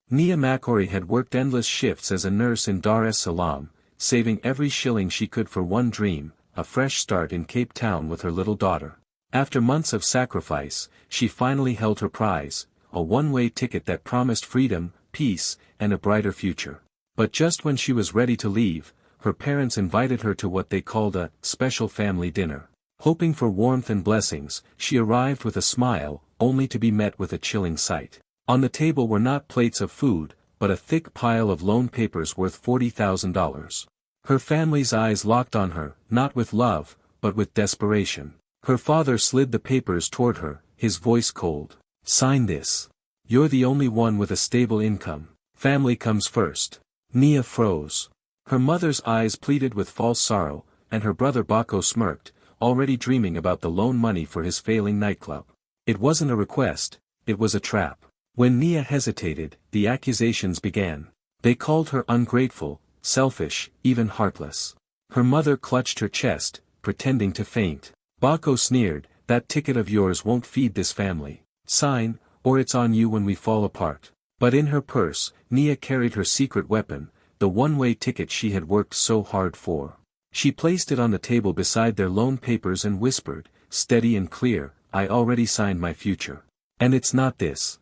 Nia Makori had worked endless shifts as a nurse in Dar es Salaam, saving every shilling she could for one dream, a fresh start in Cape Town with her little daughter. After months of sacrifice, she finally held her prize, a one-way ticket that promised freedom, peace, and a brighter future. But just when she was ready to leave, her parents invited her to what they called a special family dinner. Hoping for warmth and blessings, she arrived with a smile, only to be met with a chilling sight. On the table were not plates of food, but a thick pile of loan papers worth $40,000. Her family's eyes locked on her, not with love, but with desperation. Her father slid the papers toward her, his voice cold. "Sign this. You're the only one with a stable income. Family comes first." Nia froze. Her mother's eyes pleaded with false sorrow, and her brother Bako smirked, already dreaming about the loan money for his failing nightclub. It wasn't a request, it was a trap. When Nia hesitated, the accusations began. They called her ungrateful, selfish, even heartless. Her mother clutched her chest, pretending to faint. Bako sneered, "That ticket of yours won't feed this family. Sign, or it's on you when we fall apart." But in her purse, Nia carried her secret weapon, the one-way ticket she had worked so hard for. She placed it on the table beside their loan papers and whispered, steady and clear, "I already signed my future. And it's not this."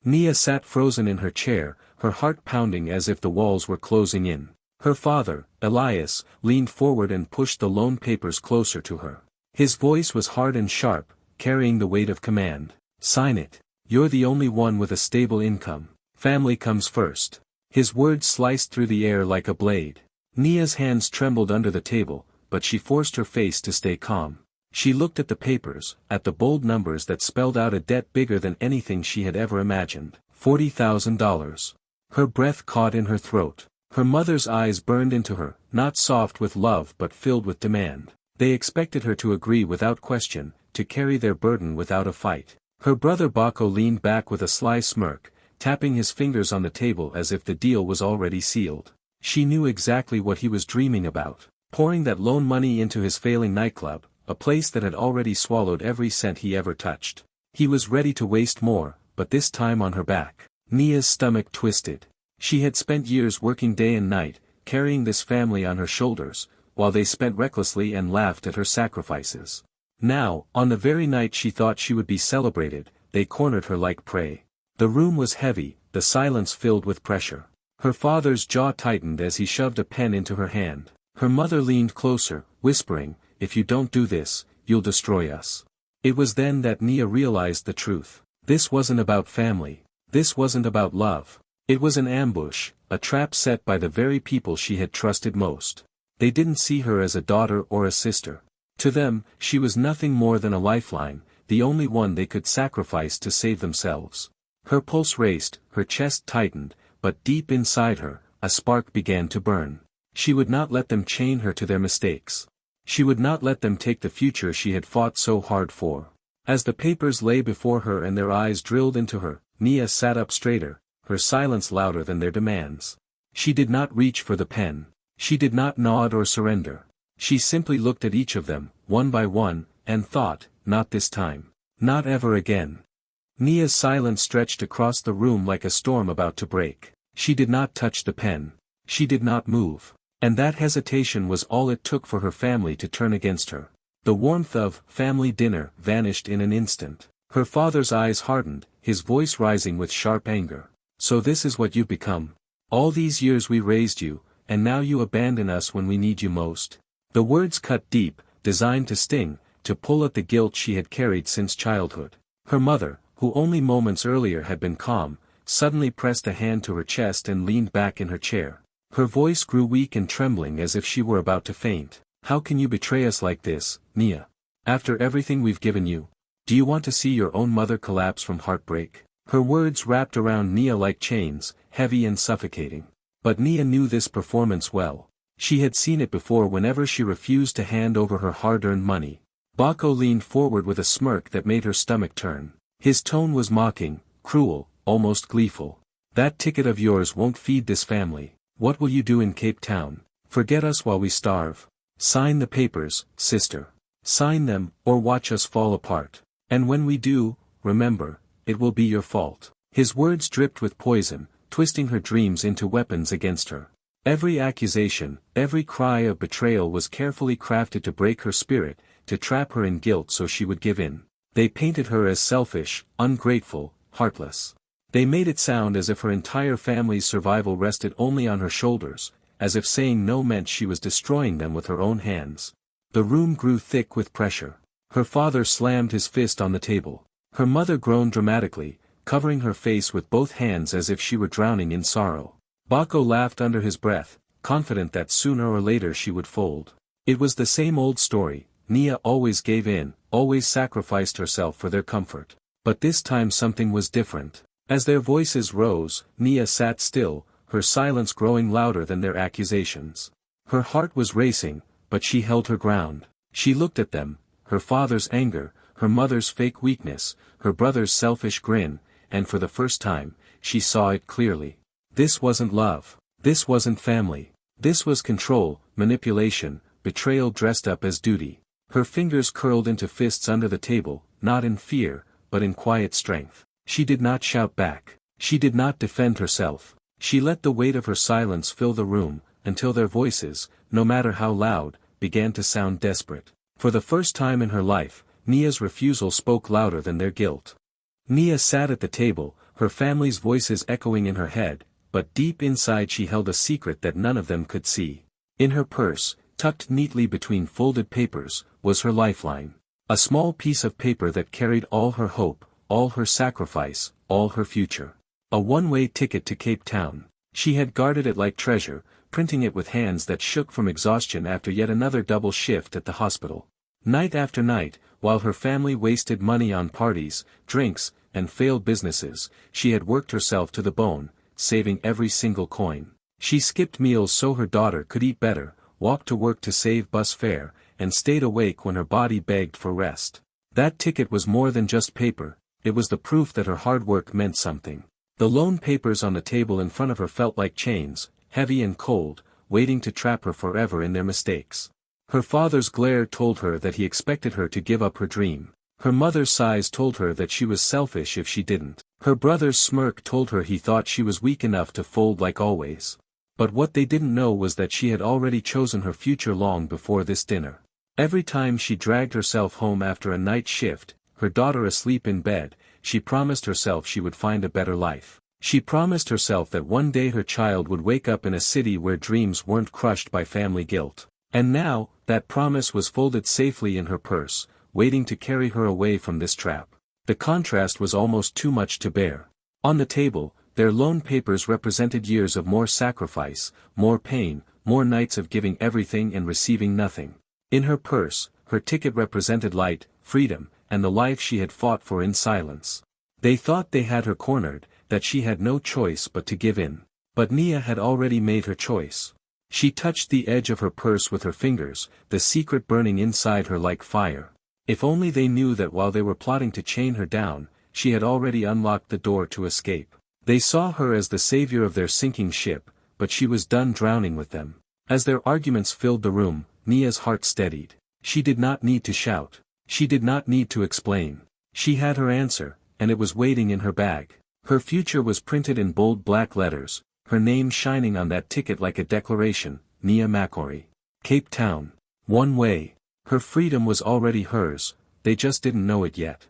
Nia sat frozen in her chair, her heart pounding as if the walls were closing in. Her father, Elias, leaned forward and pushed the loan papers closer to her. His voice was hard and sharp, carrying the weight of command. "Sign it. You're the only one with a stable income. Family comes first." His words sliced through the air like a blade. Nia's hands trembled under the table, but she forced her face to stay calm. She looked at the papers, at the bold numbers that spelled out a debt bigger than anything she had ever imagined. $40,000. Her breath caught in her throat. Her mother's eyes burned into her, not soft with love but filled with demand. They expected her to agree without question, to carry their burden without a fight. Her brother Bako leaned back with a sly smirk, tapping his fingers on the table as if the deal was already sealed. She knew exactly what he was dreaming about, pouring that loan money into his failing nightclub, a place that had already swallowed every cent he ever touched. He was ready to waste more, but this time on her back. Nia's stomach twisted. She had spent years working day and night, carrying this family on her shoulders, while they spent recklessly and laughed at her sacrifices. Now, on the very night she thought she would be celebrated, they cornered her like prey. The room was heavy, the silence filled with pressure. Her father's jaw tightened as he shoved a pen into her hand. Her mother leaned closer, whispering, "If you don't do this, you'll destroy us." It was then that Nia realized the truth. This wasn't about family. This wasn't about love. It was an ambush, a trap set by the very people she had trusted most. They didn't see her as a daughter or a sister. To them, she was nothing more than a lifeline, the only one they could sacrifice to save themselves. Her pulse raced, her chest tightened, but deep inside her, a spark began to burn. She would not let them chain her to their mistakes. She would not let them take the future she had fought so hard for. As the papers lay before her and their eyes drilled into her, Nia sat up straighter, her silence louder than their demands. She did not reach for the pen. She did not nod or surrender. She simply looked at each of them, one by one, and thought, not this time. Not ever again. Nia's silence stretched across the room like a storm about to break. She did not touch the pen. She did not move. And that hesitation was all it took for her family to turn against her. The warmth of family dinner vanished in an instant. Her father's eyes hardened, his voice rising with sharp anger. "So this is what you've become. All these years we raised you, and now you abandon us when we need you most." The words cut deep, designed to sting, to pull at the guilt she had carried since childhood. Her mother, who only moments earlier had been calm, suddenly pressed a hand to her chest and leaned back in her chair. Her voice grew weak and trembling as if she were about to faint. "How can you betray us like this, Nia? After everything we've given you? Do you want to see your own mother collapse from heartbreak?" Her words wrapped around Nia like chains, heavy and suffocating. But Nia knew this performance well. She had seen it before whenever she refused to hand over her hard-earned money. Bako leaned forward with a smirk that made her stomach turn. His tone was mocking, cruel, almost gleeful. "That ticket of yours won't feed this family. What will you do in Cape Town? Forget us while we starve? Sign the papers, sister. Sign them, or watch us fall apart. And when we do, remember, it will be your fault." His words dripped with poison, twisting her dreams into weapons against her. Every accusation, every cry of betrayal was carefully crafted to break her spirit, to trap her in guilt so she would give in. They painted her as selfish, ungrateful, heartless. They made it sound as if her entire family's survival rested only on her shoulders, as if saying no meant she was destroying them with her own hands. The room grew thick with pressure. Her father slammed his fist on the table. Her mother groaned dramatically, covering her face with both hands as if she were drowning in sorrow. Baco laughed under his breath, confident that sooner or later she would fold. It was the same old story. Nia always gave in, always sacrificed herself for their comfort. But this time something was different. As their voices rose, Nia sat still, her silence growing louder than their accusations. Her heart was racing, but she held her ground. She looked at them, her father's anger, her mother's fake weakness, her brother's selfish grin, and for the first time, she saw it clearly. This wasn't love. This wasn't family. This was control, manipulation, betrayal dressed up as duty. Her fingers curled into fists under the table, not in fear, but in quiet strength. She did not shout back. She did not defend herself. She let the weight of her silence fill the room, until their voices, no matter how loud, began to sound desperate. For the first time in her life, Nia's refusal spoke louder than their guilt. Nia sat at the table, her family's voices echoing in her head, but deep inside she held a secret that none of them could see. In her purse, tucked neatly between folded papers, was her lifeline. A small piece of paper that carried all her hope, all her sacrifice, all her future. A one-way ticket to Cape Town. She had guarded it like treasure, printing it with hands that shook from exhaustion after yet another double shift at the hospital. Night after night, while her family wasted money on parties, drinks, and failed businesses, she had worked herself to the bone, saving every single coin. She skipped meals so her daughter could eat better, walked to work to save bus fare, and stayed awake when her body begged for rest. That ticket was more than just paper, it was the proof that her hard work meant something. The lone papers on the table in front of her felt like chains, heavy and cold, waiting to trap her forever in their mistakes. Her father's glare told her that he expected her to give up her dream. Her mother's sighs told her that she was selfish if she didn't. Her brother's smirk told her he thought she was weak enough to fold like always. But what they didn't know was that she had already chosen her future long before this dinner. Every time she dragged herself home after a night shift, her daughter asleep in bed, she promised herself she would find a better life. She promised herself that one day her child would wake up in a city where dreams weren't crushed by family guilt. And now, that promise was folded safely in her purse, waiting to carry her away from this trap. The contrast was almost too much to bear. On the table, their lone papers represented years of more sacrifice, more pain, more nights of giving everything and receiving nothing. In her purse, her ticket represented light, freedom, and the life she had fought for in silence. They thought they had her cornered, that she had no choice but to give in. But Nia had already made her choice. She touched the edge of her purse with her fingers, the secret burning inside her like fire. If only they knew that while they were plotting to chain her down, she had already unlocked the door to escape. They saw her as the savior of their sinking ship, but she was done drowning with them. As their arguments filled the room, Nia's heart steadied. She did not need to shout. She did not need to explain. She had her answer, and it was waiting in her bag. Her future was printed in bold black letters, her name shining on that ticket like a declaration, Nia Makori. Cape Town. One way. Her freedom was already hers, they just didn't know it yet.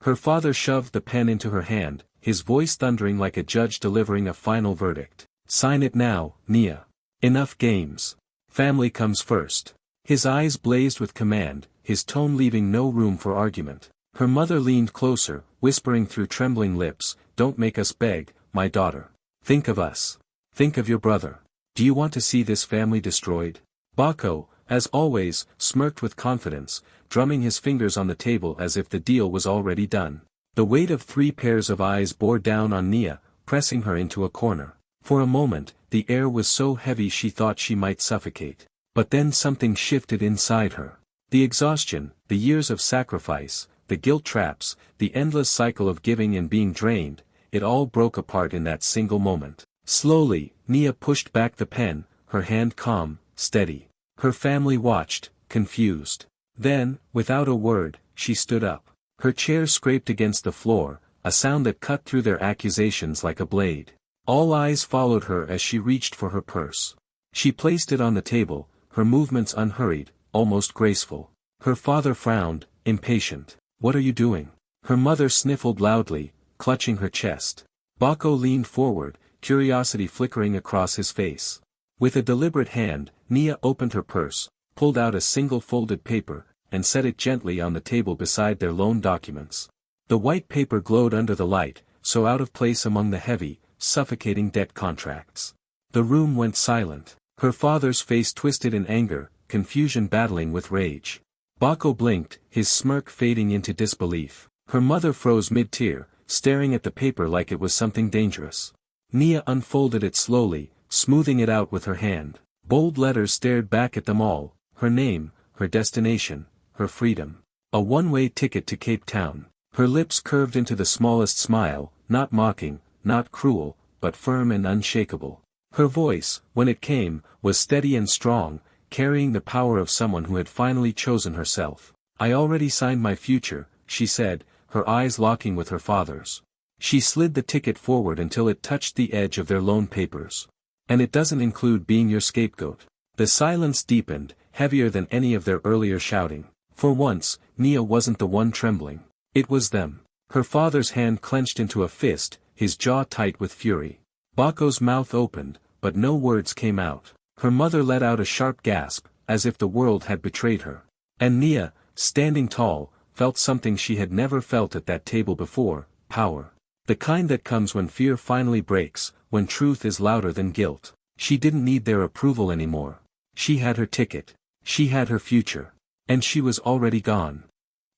Her father shoved the pen into her hand, his voice thundering like a judge delivering a final verdict. Sign it now, Nia. Enough games. Family comes first. His eyes blazed with command, his tone leaving no room for argument. Her mother leaned closer, whispering through trembling lips, "Don't make us beg, my daughter. Think of us. Think of your brother. Do you want to see this family destroyed?" Baco, as always, smirked with confidence, drumming his fingers on the table as if the deal was already done. The weight of 3 pairs of eyes bore down on Nia, pressing her into a corner. For a moment, the air was so heavy she thought she might suffocate. But then something shifted inside her. The exhaustion, the years of sacrifice, the guilt traps, the endless cycle of giving and being drained, it all broke apart in that single moment. Slowly, Nia pushed back the pen, her hand calm, steady. Her family watched, confused. Then, without a word, she stood up. Her chair scraped against the floor, a sound that cut through their accusations like a blade. All eyes followed her as she reached for her purse. She placed it on the table, her movements unhurried, almost graceful. Her father frowned, impatient. "What are you doing?" Her mother sniffled loudly, clutching her chest. Baco leaned forward, curiosity flickering across his face. With a deliberate hand, Nia opened her purse, pulled out a single folded paper, and set it gently on the table beside their loan documents. The white paper glowed under the light, so out of place among the heavy, suffocating debt contracts. The room went silent. Her father's face twisted in anger, confusion battling with rage. Baco blinked, his smirk fading into disbelief. Her mother froze mid-tear, staring at the paper like it was something dangerous. Nia unfolded it slowly, smoothing it out with her hand. Bold letters stared back at them all, her name, her destination, her freedom. A one-way ticket to Cape Town. Her lips curved into the smallest smile, not mocking, not cruel, but firm and unshakable. Her voice, when it came, was steady and strong, carrying the power of someone who had finally chosen herself. "I already signed my future," she said, her eyes locking with her father's. She slid the ticket forward until it touched the edge of their loan papers. "And it doesn't include being your scapegoat." The silence deepened, heavier than any of their earlier shouting. For once, Nia wasn't the one trembling. It was them. Her father's hand clenched into a fist, his jaw tight with fury. Baco's mouth opened, but no words came out. Her mother let out a sharp gasp, as if the world had betrayed her. And Nia, standing tall, felt something she had never felt at that table before: power. The kind that comes when fear finally breaks, when truth is louder than guilt. She didn't need their approval anymore. She had her ticket. She had her future. And she was already gone.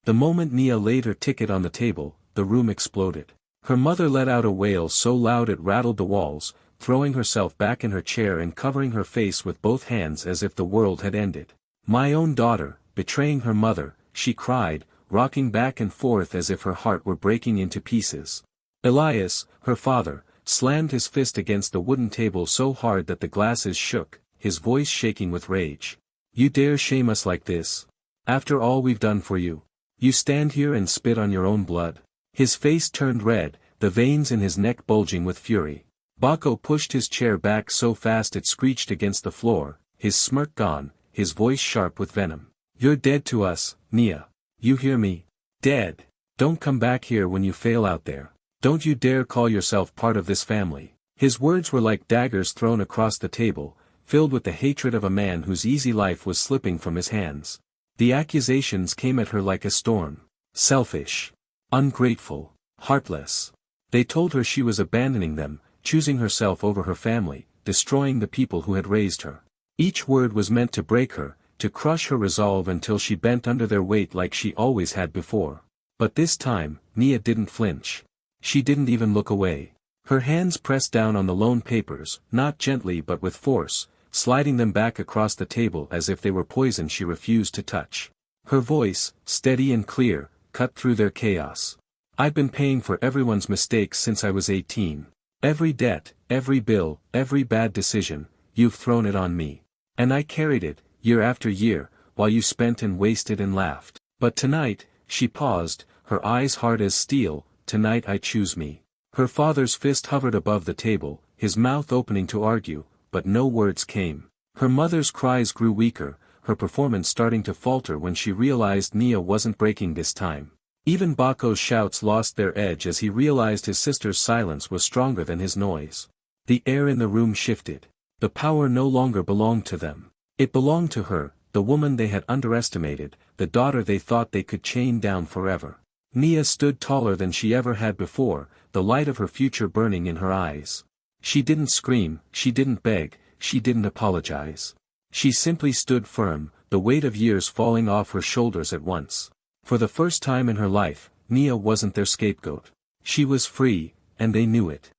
The moment Nia laid her ticket on the table, the room exploded. Her mother let out a wail so loud it rattled the walls, throwing herself back in her chair and covering her face with both hands as if the world had ended. "My own daughter, betraying her mother," she cried, rocking back and forth as if her heart were breaking into pieces. Elias, her father, slammed his fist against the wooden table so hard that the glasses shook, his voice shaking with rage. "You dare shame us like this? After all we've done for you? You stand here and spit on your own blood?" His face turned red, the veins in his neck bulging with fury. Baco pushed his chair back so fast it screeched against the floor, his smirk gone, his voice sharp with venom. "You're dead to us, Nia. You hear me? Dead. Don't come back here when you fail out there. Don't you dare call yourself part of this family." His words were like daggers thrown across the table, filled with the hatred of a man whose easy life was slipping from his hands. The accusations came at her like a storm. Selfish. Ungrateful. Heartless. They told her she was abandoning them, choosing herself over her family, destroying the people who had raised her. Each word was meant to break her, to crush her resolve until she bent under their weight like she always had before. But this time, Nia didn't flinch. She didn't even look away. Her hands pressed down on the loan papers, not gently but with force, sliding them back across the table as if they were poison she refused to touch. Her voice, steady and clear, cut through their chaos. "I've been paying for everyone's mistakes since I was 18. Every debt, every bill, every bad decision, you've thrown it on me. And I carried it, year after year, while you spent and wasted and laughed. But tonight," she paused, her eyes hard as steel, "tonight I choose me." Her father's fist hovered above the table, his mouth opening to argue, but no words came. Her mother's cries grew weaker, her performance starting to falter when she realized Nia wasn't breaking this time. Even Baco's shouts lost their edge as he realized his sister's silence was stronger than his noise. The air in the room shifted. The power no longer belonged to them. It belonged to her, the woman they had underestimated, the daughter they thought they could chain down forever. Nia stood taller than she ever had before, the light of her future burning in her eyes. She didn't scream, she didn't beg, she didn't apologize. She simply stood firm, the weight of years falling off her shoulders at once. For the first time in her life, Nia wasn't their scapegoat. She was free, and they knew it.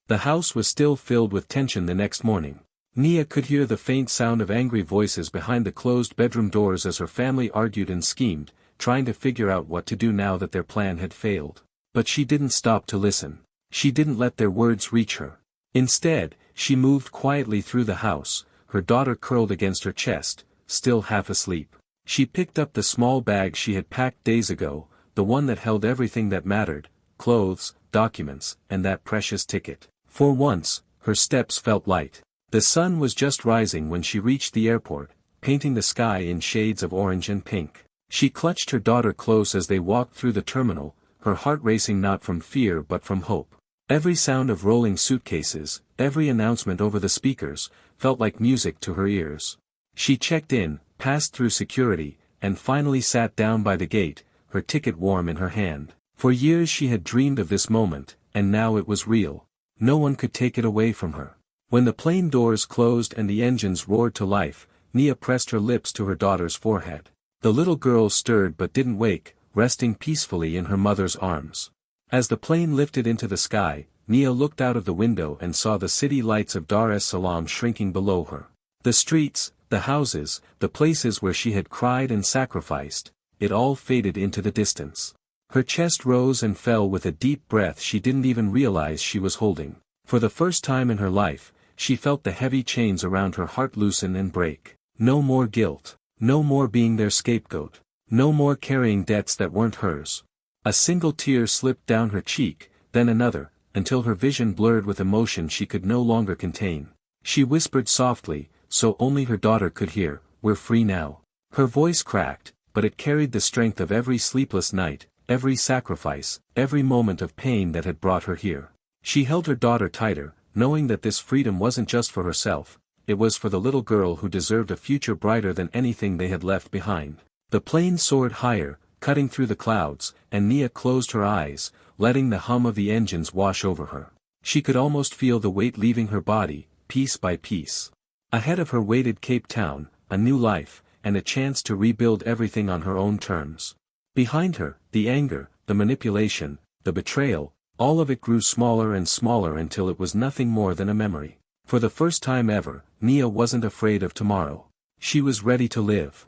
The house was still filled with tension the next morning. Nia could hear the faint sound of angry voices behind the closed bedroom doors as her family argued and schemed, trying to figure out what to do now that their plan had failed. But she didn't stop to listen. She didn't let their words reach her. Instead, she moved quietly through the house, her daughter curled against her chest, still half asleep. She picked up the small bag she had packed days ago, the one that held everything that mattered: clothes, documents, and that precious ticket. For once, her steps felt light. The sun was just rising when she reached the airport, painting the sky in shades of orange and pink. She clutched her daughter close as they walked through the terminal, her heart racing not from fear but from hope. Every sound of rolling suitcases, every announcement over the speakers, felt like music to her ears. She checked in, passed through security, and finally sat down by the gate, her ticket warm in her hand. For years she had dreamed of this moment, and now it was real. No one could take it away from her. When the plane doors closed and the engines roared to life, Nia pressed her lips to her daughter's forehead. The little girl stirred but didn't wake, resting peacefully in her mother's arms. As the plane lifted into the sky, Nia looked out of the window and saw the city lights of Dar es Salaam shrinking below her. The streets, the houses, the places where she had cried and sacrificed, it all faded into the distance. Her chest rose and fell with a deep breath she didn't even realize she was holding. For the first time in her life, she felt the heavy chains around her heart loosen and break. No more guilt. No more being their scapegoat. No more carrying debts that weren't hers. A single tear slipped down her cheek, then another, until her vision blurred with emotion she could no longer contain. She whispered softly, so only her daughter could hear, "We're free now." Her voice cracked, but it carried the strength of every sleepless night, every sacrifice, every moment of pain that had brought her here. She held her daughter tighter, knowing that this freedom wasn't just for herself, it was for the little girl who deserved a future brighter than anything they had left behind. The plane soared higher, cutting through the clouds, and Nia closed her eyes, letting the hum of the engines wash over her. She could almost feel the weight leaving her body, piece by piece. Ahead of her waited Cape Town, a new life, and a chance to rebuild everything on her own terms. Behind her, the anger, the manipulation, the betrayal, all of it grew smaller and smaller until it was nothing more than a memory. For the first time ever, Nia wasn't afraid of tomorrow. She was ready to live.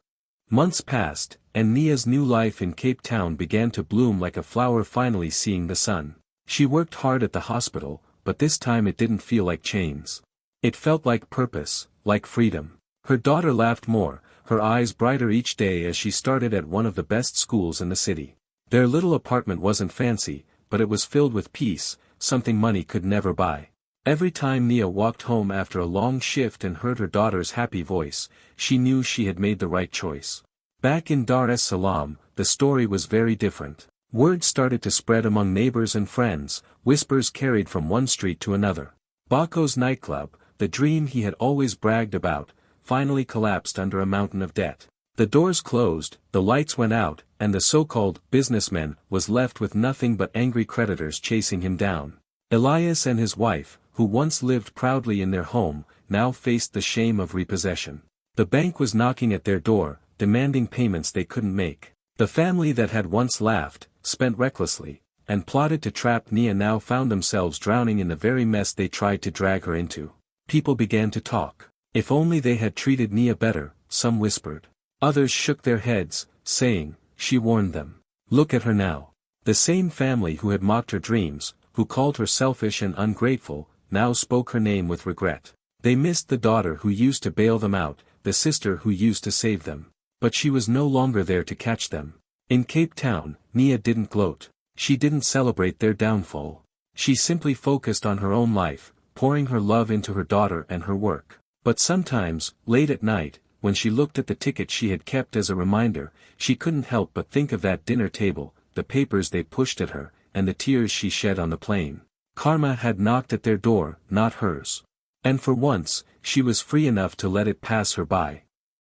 Months passed, and Nia's new life in Cape Town began to bloom like a flower finally seeing the sun. She worked hard at the hospital, but this time it didn't feel like chains. It felt like purpose, like freedom. Her daughter laughed more, her eyes brighter each day as she started at one of the best schools in the city. Their little apartment wasn't fancy, but it was filled with peace, something money could never buy. Every time Nia walked home after a long shift and heard her daughter's happy voice, she knew she had made the right choice. Back in Dar es Salaam, the story was very different. Word started to spread among neighbors and friends, whispers carried from one street to another. Bako's nightclub, the dream he had always bragged about, finally collapsed under a mountain of debt. The doors closed, the lights went out, and the so-called businessman was left with nothing but angry creditors chasing him down. Elias and his wife, who once lived proudly in their home, now faced the shame of repossession. The bank was knocking at their door, demanding payments they couldn't make. The family that had once laughed, spent recklessly, and plotted to trap Nia now found themselves drowning in the very mess they tried to drag her into. People began to talk. If only they had treated Nia better, some whispered. Others shook their heads, saying, "She warned them. Look at her now." The same family who had mocked her dreams, who called her selfish and ungrateful, now spoke her name with regret. They missed the daughter who used to bail them out, the sister who used to save them. But she was no longer there to catch them. In Cape Town, Nia didn't gloat. She didn't celebrate their downfall. She simply focused on her own life, pouring her love into her daughter and her work. But sometimes, late at night, when she looked at the ticket she had kept as a reminder, she couldn't help but think of that dinner table, the papers they pushed at her, and the tears she shed on the plane. Karma had knocked at their door, not hers. And for once, she was free enough to let it pass her by.